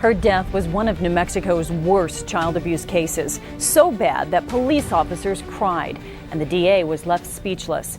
Her death was one of New Mexico's worst child abuse cases, so bad that police officers cried, and the DA was left speechless.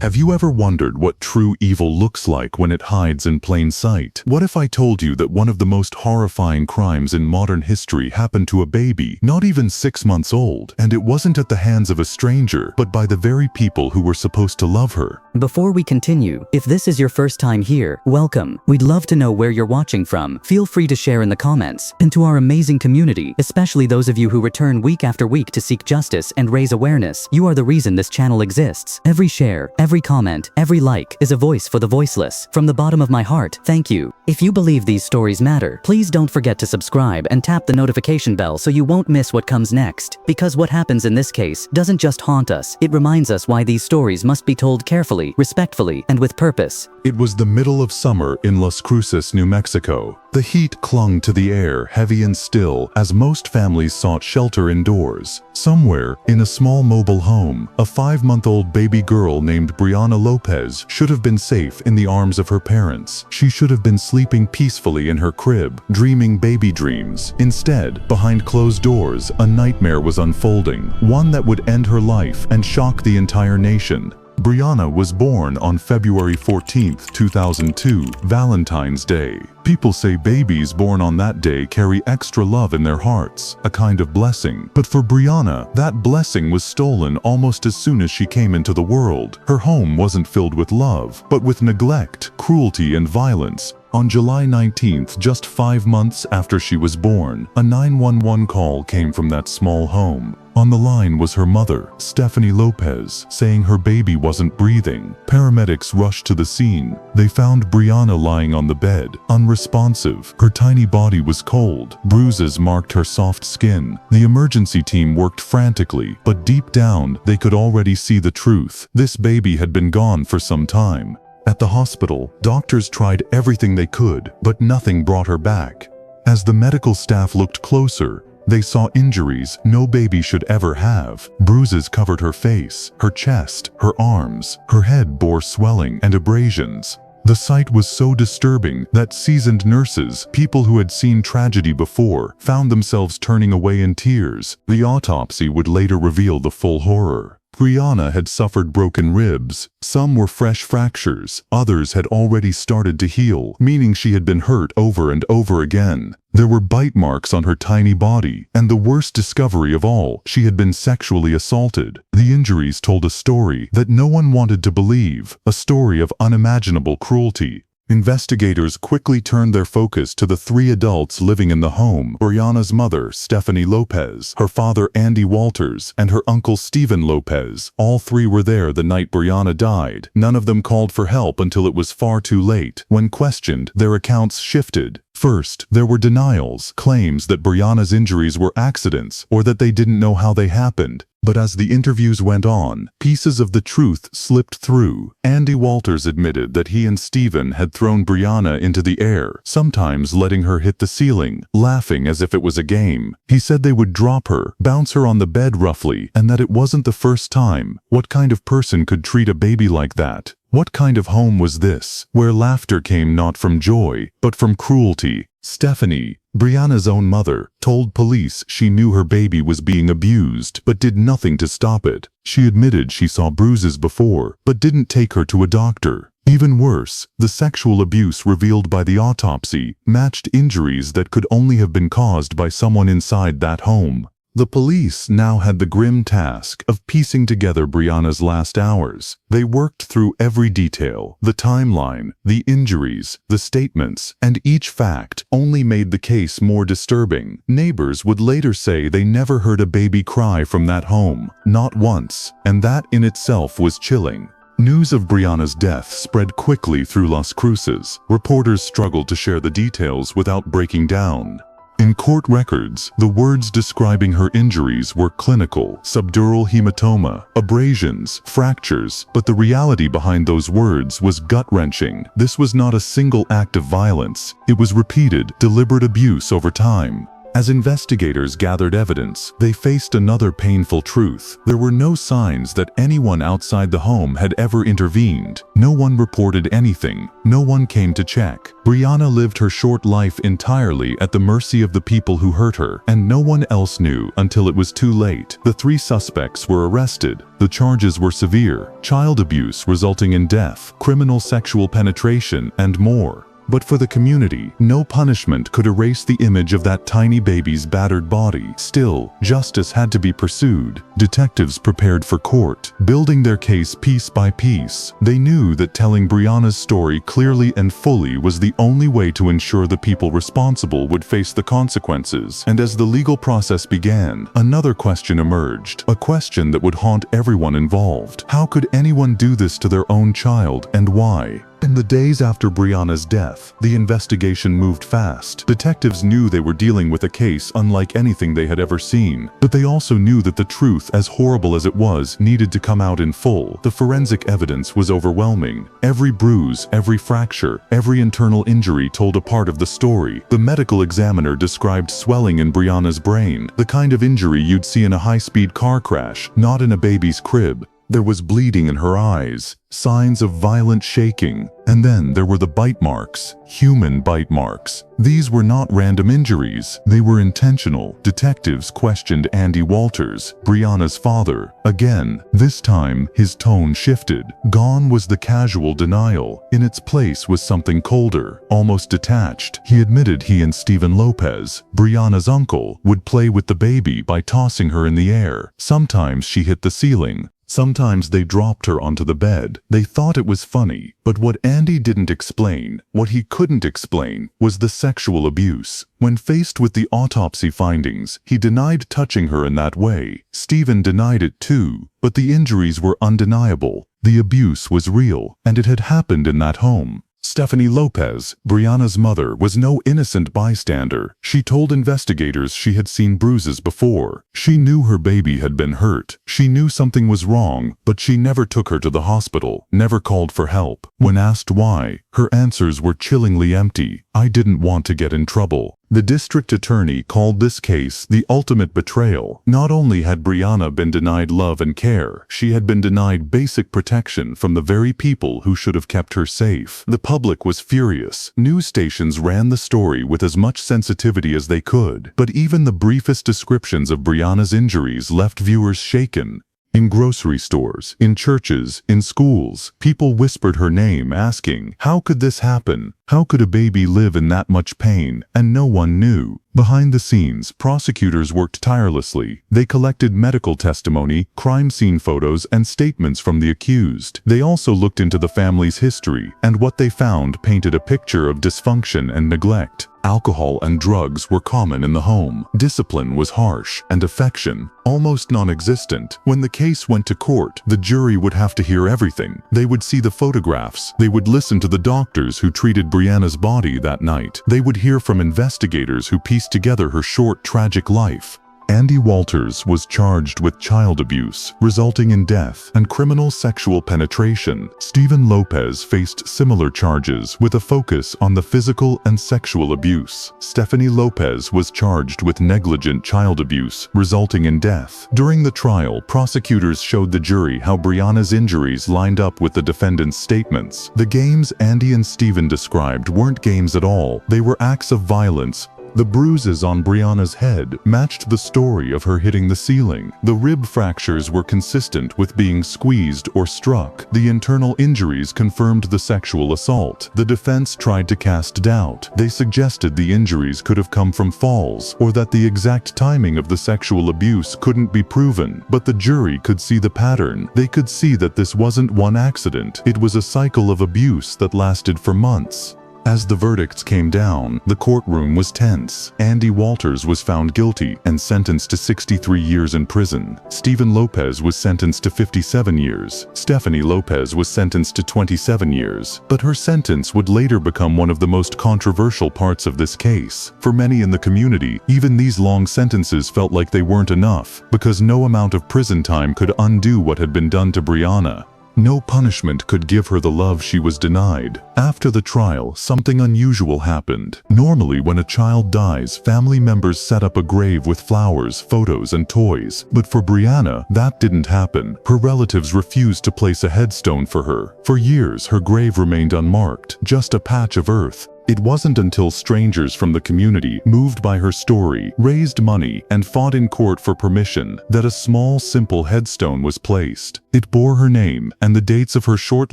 Have you ever wondered what true evil looks like when it hides in plain sight? What if I told you that one of the most horrifying crimes in modern history happened to a baby, not even 6 months old, and it wasn't at the hands of a stranger, but by the very people who were supposed to love her? Before we continue, if this is your first time here, welcome. We'd love to know where you're watching from. Feel free to share in the comments. And to our amazing community, especially those of you who return week after week to seek justice and raise awareness, you are the reason this channel exists. Every share, every comment, every like is a voice for the voiceless. From the bottom of my heart, thank you. If you believe these stories matter, please don't forget to subscribe and tap the notification bell so you won't miss what comes next. Because what happens in this case doesn't just haunt us, it reminds us why these stories must be told carefully, respectfully, and with purpose. It was the middle of summer in Las Cruces, New Mexico. The heat clung to the air, heavy and still, as most families sought shelter indoors. Somewhere, in a small mobile home, a 5-month-old baby girl named Brianna Lopez should have been safe in the arms of her parents. She should have been sleeping peacefully in her crib, dreaming baby dreams. Instead, behind closed doors, a nightmare was unfolding, one that would end her life and shock the entire nation. Brianna was born on February 14, 2002, Valentine's Day. People say babies born on that day carry extra love in their hearts, a kind of blessing. But for Brianna, that blessing was stolen almost as soon as she came into the world. Her home wasn't filled with love, but with neglect, cruelty, and violence. On July 19th, just 5 months after she was born, a 911 call came from that small home. On the line was her mother, Stephanie Lopez, saying her baby wasn't breathing. Paramedics rushed to the scene. They found Brianna lying on the bed, unresponsive. Her tiny body was cold. Bruises marked her soft skin. The emergency team worked frantically, but deep down, they could already see the truth. This baby had been gone for some time. At the hospital, doctors tried everything they could, but nothing brought her back. As the medical staff looked closer, they saw injuries no baby should ever have. Bruises covered her face, her chest, her arms. Her head bore swelling and abrasions. The sight was so disturbing that seasoned nurses, people who had seen tragedy before, found themselves turning away in tears. The autopsy would later reveal the full horror. Brianna had suffered broken ribs. Some were fresh fractures. Others had already started to heal, meaning she had been hurt over and over again. There were bite marks on her tiny body, and the worst discovery of all, she had been sexually assaulted. The injuries told a story that no one wanted to believe, a story of unimaginable cruelty. Investigators quickly turned their focus to the 3 adults living in the home: Brianna's mother, Stephanie Lopez, her father, Andy Walters, and her uncle, Stephen Lopez. All 3 were there the night Brianna died. None of them called for help until it was far too late. When questioned, their accounts shifted. First, there were denials, claims that Brianna's injuries were accidents, or that they didn't know how they happened. But as the interviews went on, pieces of the truth slipped through. Andy Walters admitted that he and Stephen had thrown Brianna into the air, sometimes letting her hit the ceiling, laughing as if it was a game. He said they would drop her, bounce her on the bed roughly, and that it wasn't the first time. What kind of person could treat a baby like that? What kind of home was this, where laughter came not from joy, but from cruelty? Stephanie, Brianna's own mother, told police she knew her baby was being abused, but did nothing to stop it. She admitted she saw bruises before, but didn't take her to a doctor. Even worse, the sexual abuse revealed by the autopsy matched injuries that could only have been caused by someone inside that home. The police now had the grim task of piecing together Brianna's last hours. They worked through every detail, the timeline, the injuries, the statements, and each fact only made the case more disturbing. Neighbors would later say they never heard a baby cry from that home, not once, and that in itself was chilling. News of Brianna's death spread quickly through Las Cruces. Reporters struggled to share the details without breaking down. In court records, the words describing her injuries were clinical: subdural hematoma, abrasions, fractures, but the reality behind those words was gut-wrenching. This was not a single act of violence. It was repeated, deliberate abuse over time. As investigators gathered evidence, they faced another painful truth. There were no signs that anyone outside the home had ever intervened. No one reported anything. No one came to check. Brianna lived her short life entirely at the mercy of the people who hurt her, and no one else knew until it was too late. The 3 suspects were arrested. The charges were severe: child abuse resulting in death, criminal sexual penetration, and more. But for the community, no punishment could erase the image of that tiny baby's battered body. Still, justice had to be pursued. Detectives prepared for court, building their case piece by piece. They knew that telling Brianna's story clearly and fully was the only way to ensure the people responsible would face the consequences. And as the legal process began, another question emerged, a question that would haunt everyone involved. How could anyone do this to their own child, and why? In the days after Brianna's death, the investigation moved fast. Detectives knew they were dealing with a case unlike anything they had ever seen, but they also knew that the truth, as horrible as it was, needed to come out in full. The forensic evidence was overwhelming. Every bruise, every fracture, every internal injury told a part of the story. The medical examiner described swelling in Brianna's brain, the kind of injury you'd see in a high-speed car crash, not in a baby's crib. There was bleeding in her eyes, signs of violent shaking, and then there were the bite marks, human bite marks. These were not random injuries, they were intentional. Detectives questioned Andy Walters, Brianna's father. Again, this time, his tone shifted. Gone was the casual denial. In its place was something colder, almost detached. He admitted he and Stephen Lopez, Brianna's uncle, would play with the baby by tossing her in the air. Sometimes she hit the ceiling. Sometimes they dropped her onto the bed. They thought it was funny, but what Andy didn't explain, what he couldn't explain, was the sexual abuse. When faced with the autopsy findings, he denied touching her in that way. Stephen denied it too, but the injuries were undeniable. The abuse was real, and it had happened in that home. Stephanie Lopez, Brianna's mother, was no innocent bystander. She told investigators she had seen bruises before. She knew her baby had been hurt. She knew something was wrong, but she never took her to the hospital, never called for help. When asked why, her answers were chillingly empty. "I didn't want to get in trouble." The district attorney called this case the ultimate betrayal. Not only had Brianna been denied love and care, she had been denied basic protection from the very people who should have kept her safe. The public was furious. News stations ran the story with as much sensitivity as they could, but even the briefest descriptions of Brianna's injuries left viewers shaken. In grocery stores, in churches, in schools, people whispered her name, asking, "How could this happen? How could a baby live in that much pain?" And no one knew. Behind the scenes, prosecutors worked tirelessly. They collected medical testimony, crime scene photos, and statements from the accused. They also looked into the family's history, and what they found painted a picture of dysfunction and neglect. Alcohol and drugs were common in the home. Discipline was harsh, and affection almost non-existent. When the case went to court, the jury would have to hear everything. They would see the photographs. They would listen to the doctors who treated Brianna's body that night. They would hear from investigators who pieced together her short, tragic life. Andy Walters was charged with child abuse, resulting in death, and criminal sexual penetration. Stephen Lopez faced similar charges, with a focus on the physical and sexual abuse. Stephanie Lopez was charged with negligent child abuse, resulting in death. During the trial, prosecutors showed the jury how Brianna's injuries lined up with the defendant's statements. The games Andy and Stephen described weren't games at all. They were acts of violence. The bruises on Brianna's head matched the story of her hitting the ceiling. The rib fractures were consistent with being squeezed or struck. The internal injuries confirmed the sexual assault. The defense tried to cast doubt. They suggested the injuries could have come from falls, or that the exact timing of the sexual abuse couldn't be proven. But the jury could see the pattern. They could see that this wasn't one accident. It was a cycle of abuse that lasted for months. As the verdicts came down, the courtroom was tense. Andy Walters was found guilty and sentenced to 63 years in prison. Stephen Lopez was sentenced to 57 years. Stephanie Lopez was sentenced to 27 years. But her sentence would later become one of the most controversial parts of this case. For many in the community, even these long sentences felt like they weren't enough, because no amount of prison time could undo what had been done to Brianna. No punishment could give her the love she was denied. After the trial, something unusual happened. Normally, when a child dies, family members set up a grave with flowers, photos, and toys. But for Brianna, that didn't happen. Her relatives refused to place a headstone for her. For years, her grave remained unmarked, just a patch of earth. It wasn't until strangers from the community, moved by her story, raised money, and fought in court for permission, that a small, simple headstone was placed. It bore her name and the dates of her short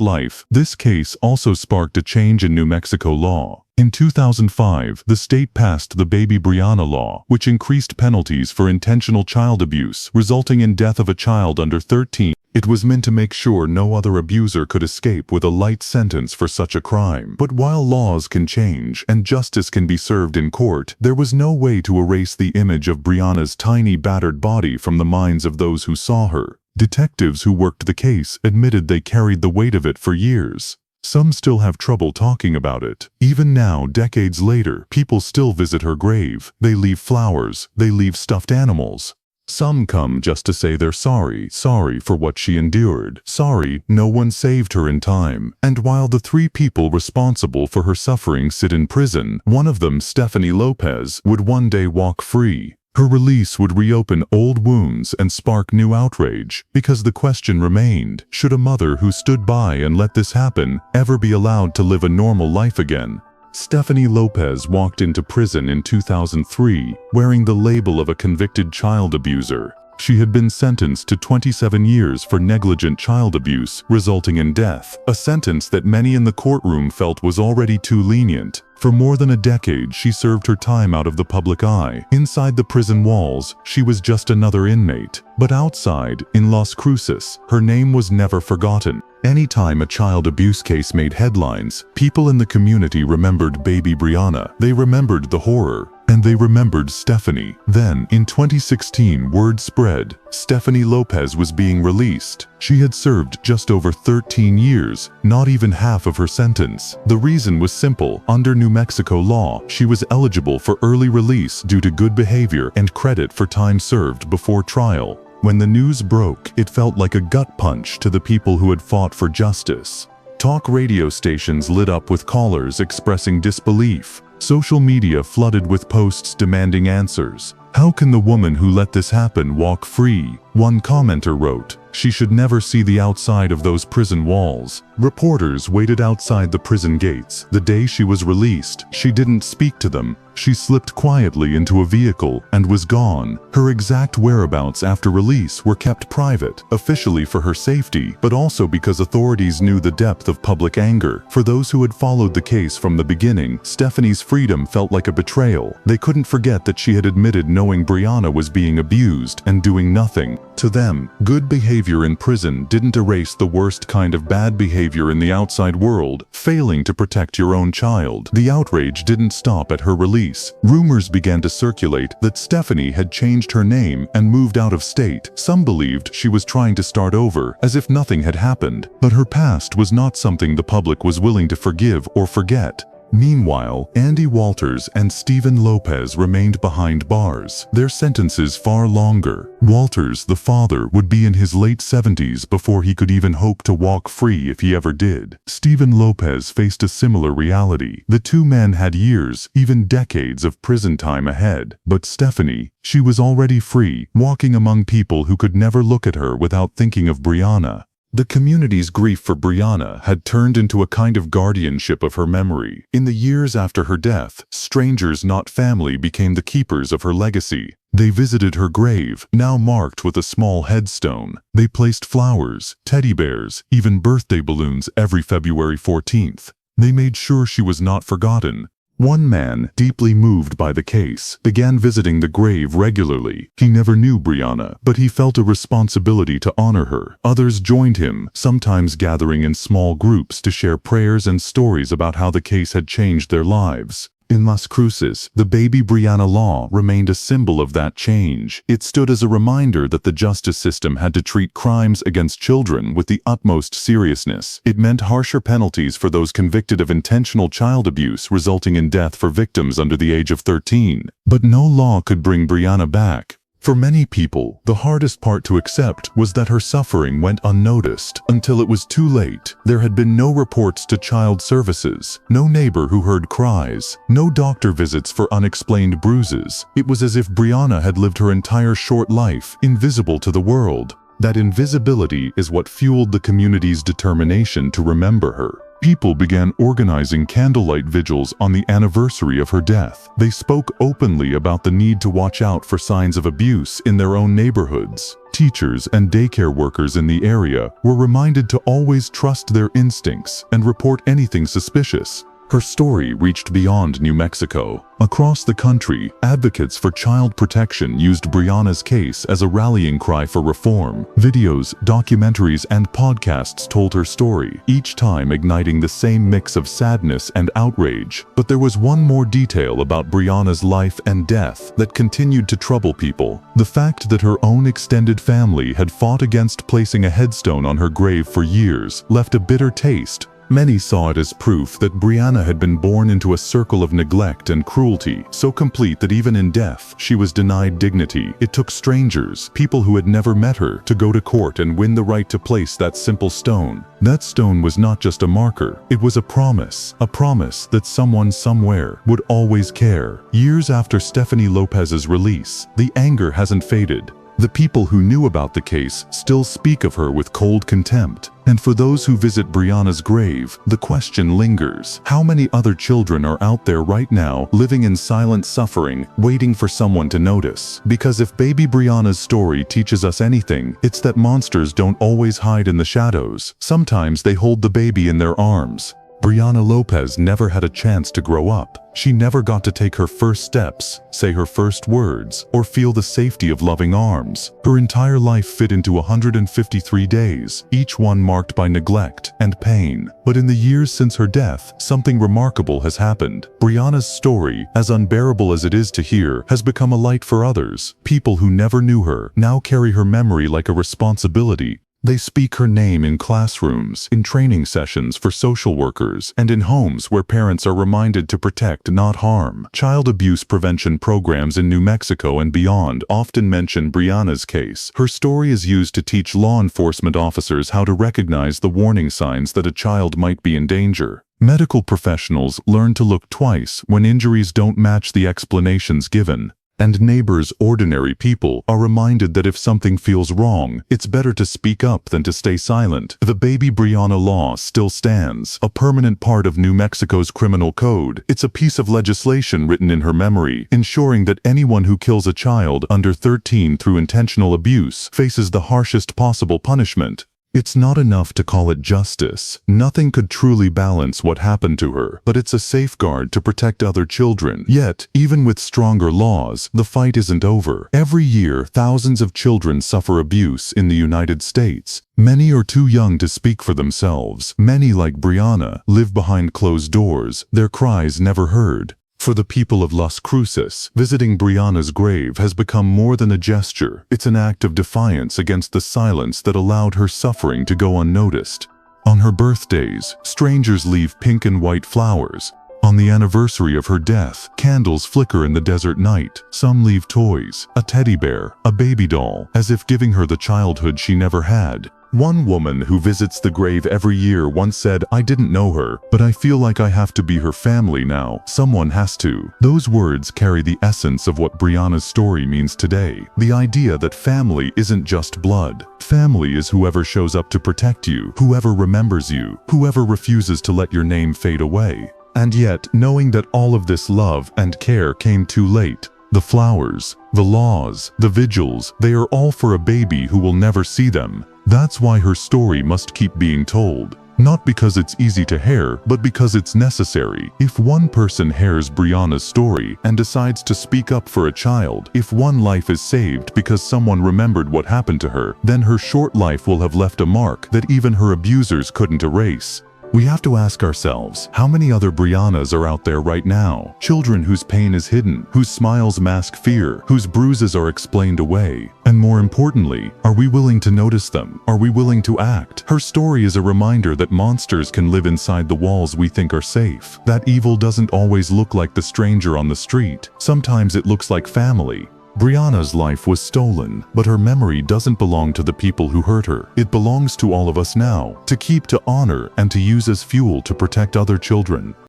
life. This case also sparked a change in New Mexico law. In 2005, the state passed the Baby Brianna law, which increased penalties for intentional child abuse, resulting in death of a child under 13. It was meant to make sure no other abuser could escape with a light sentence for such a crime. But while laws can change and justice can be served in court, there was no way to erase the image of Brianna's tiny, battered body from the minds of those who saw her. Detectives who worked the case admitted they carried the weight of it for years. Some still have trouble talking about it. Even now, decades later, people still visit her grave. They leave flowers, they leave stuffed animals. Some come just to say they're sorry for what she endured, sorry no one saved her in time. And while the 3 people responsible for her suffering sit in prison, one of them, Stephanie Lopez, would one day walk free. Her release would reopen old wounds and spark new outrage, because the question remained, should a mother who stood by and let this happen ever be allowed to live a normal life again? Stephanie Lopez walked into prison in 2003, wearing the label of a convicted child abuser. She had been sentenced to 27 years for negligent child abuse, resulting in death, a sentence that many in the courtroom felt was already too lenient. For more than a decade, she served her time out of the public eye. Inside the prison walls, she was just another inmate. But outside, in Las Cruces, her name was never forgotten. Anytime a child abuse case made headlines, people in the community remembered Baby Brianna. They remembered the horror, and they remembered Stephanie. Then, in 2016, word spread. Stephanie Lopez was being released. She had served just over 13 years, not even half of her sentence. The reason was simple. Under New Mexico law, she was eligible for early release due to good behavior and credit for time served before trial. When the news broke, it felt like a gut punch to the people who had fought for justice. Talk radio stations lit up with callers expressing disbelief. Social media flooded with posts demanding answers. How can the woman who let this happen walk free? One commenter wrote, "She should never see the outside of those prison walls." Reporters waited outside the prison gates. The day she was released, she didn't speak to them. She slipped quietly into a vehicle and was gone. Her exact whereabouts after release were kept private, officially for her safety, but also because authorities knew the depth of public anger. For those who had followed the case from the beginning, Stephanie's freedom felt like a betrayal. They couldn't forget that she had admitted knowing Brianna was being abused and doing nothing. To them, good behavior in prison didn't erase the worst kind of bad behavior in the outside world, failing to protect your own child. The outrage didn't stop at her release. Rumors began to circulate that Stephanie had changed her name and moved out of state. Some believed she was trying to start over, as if nothing had happened. But her past was not something the public was willing to forgive or forget. Meanwhile, Andy Walters and Stephen Lopez remained behind bars, their sentences far longer. Walters, the father, would be in his late 70s before he could even hope to walk free if he ever did. Stephen Lopez faced a similar reality. The two men had years, even decades of prison time ahead. But Stephanie, she was already free, walking among people who could never look at her without thinking of Brianna. The community's grief for Brianna had turned into a kind of guardianship of her memory. In the years after her death, strangers not family became the keepers of her legacy. They visited her grave, now marked with a small headstone. They placed flowers, teddy bears, even birthday balloons every February 14th. They made sure she was not forgotten. One man, deeply moved by the case, began visiting the grave regularly. He never knew Brianna, but he felt a responsibility to honor her. Others joined him, sometimes gathering in small groups to share prayers and stories about how the case had changed their lives. In Las Cruces, the Baby Brianna law remained a symbol of that change. It stood as a reminder that the justice system had to treat crimes against children with the utmost seriousness. It meant harsher penalties for those convicted of intentional child abuse, resulting in death for victims under the age of 13. But no law could bring Brianna back. For many people, the hardest part to accept was that her suffering went unnoticed until it was too late. There had been no reports to child services, no neighbor who heard cries, no doctor visits for unexplained bruises. It was as if Brianna had lived her entire short life, invisible to the world. That invisibility is what fueled the community's determination to remember her. People began organizing candlelight vigils on the anniversary of her death. They spoke openly about the need to watch out for signs of abuse in their own neighborhoods. Teachers and daycare workers in the area were reminded to always trust their instincts and report anything suspicious. Her story reached beyond New Mexico. Across the country, advocates for child protection used Brianna's case as a rallying cry for reform. Videos, documentaries, and podcasts told her story, each time igniting the same mix of sadness and outrage. But there was one more detail about Brianna's life and death that continued to trouble people. The fact that her own extended family had fought against placing a headstone on her grave for years left a bitter taste. Many saw it as proof that Brianna had been born into a circle of neglect and cruelty, so complete that even in death, she was denied dignity. It took strangers, people who had never met her, to go to court and win the right to place that simple stone. That stone was not just a marker, it was a promise that someone somewhere would always care. Years after Stephanie Lopez's release, the anger hasn't faded. The people who knew about the case still speak of her with cold contempt. And for those who visit Brianna's grave, the question lingers. How many other children are out there right now, living in silent suffering, waiting for someone to notice? Because if baby Brianna's story teaches us anything, it's that monsters don't always hide in the shadows. Sometimes they hold the baby in their arms. Brianna Lopez never had a chance to grow up. She never got to take her first steps, say her first words, or feel the safety of loving arms. Her entire life fit into 153 days, each one marked by neglect and pain. But in the years since her death, something remarkable has happened. Brianna's story, as unbearable as it is to hear, has become a light for others. People who never knew her now carry her memory like a responsibility. They speak her name in classrooms, in training sessions for social workers, and in homes where parents are reminded to protect, not harm. Child abuse prevention programs in New Mexico and beyond often mention Brianna's case. Her story is used to teach law enforcement officers how to recognize the warning signs that a child might be in danger. Medical professionals learn to look twice when injuries don't match the explanations given. And neighbors, ordinary people, are reminded that if something feels wrong, it's better to speak up than to stay silent. The baby Brianna law still stands, a permanent part of New Mexico's criminal code. It's a piece of legislation written in her memory, ensuring that anyone who kills a child under 13 through intentional abuse faces the harshest possible punishment. It's not enough to call it justice. Nothing could truly balance what happened to her, but it's a safeguard to protect other children. Yet, even with stronger laws, the fight isn't over. Every year, thousands of children suffer abuse in the United States. Many are too young to speak for themselves. Many, like Brianna, live behind closed doors, their cries never heard. For the people of Las Cruces, visiting Brianna's grave has become more than a gesture. It's an act of defiance against the silence that allowed her suffering to go unnoticed. On her birthdays, strangers leave pink and white flowers. On the anniversary of her death, candles flicker in the desert night. Some leave toys, a teddy bear, a baby doll, as if giving her the childhood she never had. One woman who visits the grave every year once said, "I didn't know her, but I feel like I have to be her family now. Someone has to." Those words carry the essence of what Brianna's story means today. The idea that family isn't just blood. Family is whoever shows up to protect you, whoever remembers you, whoever refuses to let your name fade away. And yet, knowing that all of this love and care came too late, the flowers, the laws, the vigils, they are all for a baby who will never see them. That's why her story must keep being told. Not because it's easy to hear, but because it's necessary. If one person hears Brianna's story and decides to speak up for a child, if one life is saved because someone remembered what happened to her, then her short life will have left a mark that even her abusers couldn't erase. We have to ask ourselves, how many other Briannas are out there right now? Children whose pain is hidden, whose smiles mask fear, whose bruises are explained away. And more importantly, are we willing to notice them? Are we willing to act? Her story is a reminder that monsters can live inside the walls we think are safe. That evil doesn't always look like the stranger on the street. Sometimes it looks like family. Brianna's life was stolen, but her memory doesn't belong to the people who hurt her. It belongs to all of us now, to keep, to honor, and to use as fuel to protect other children.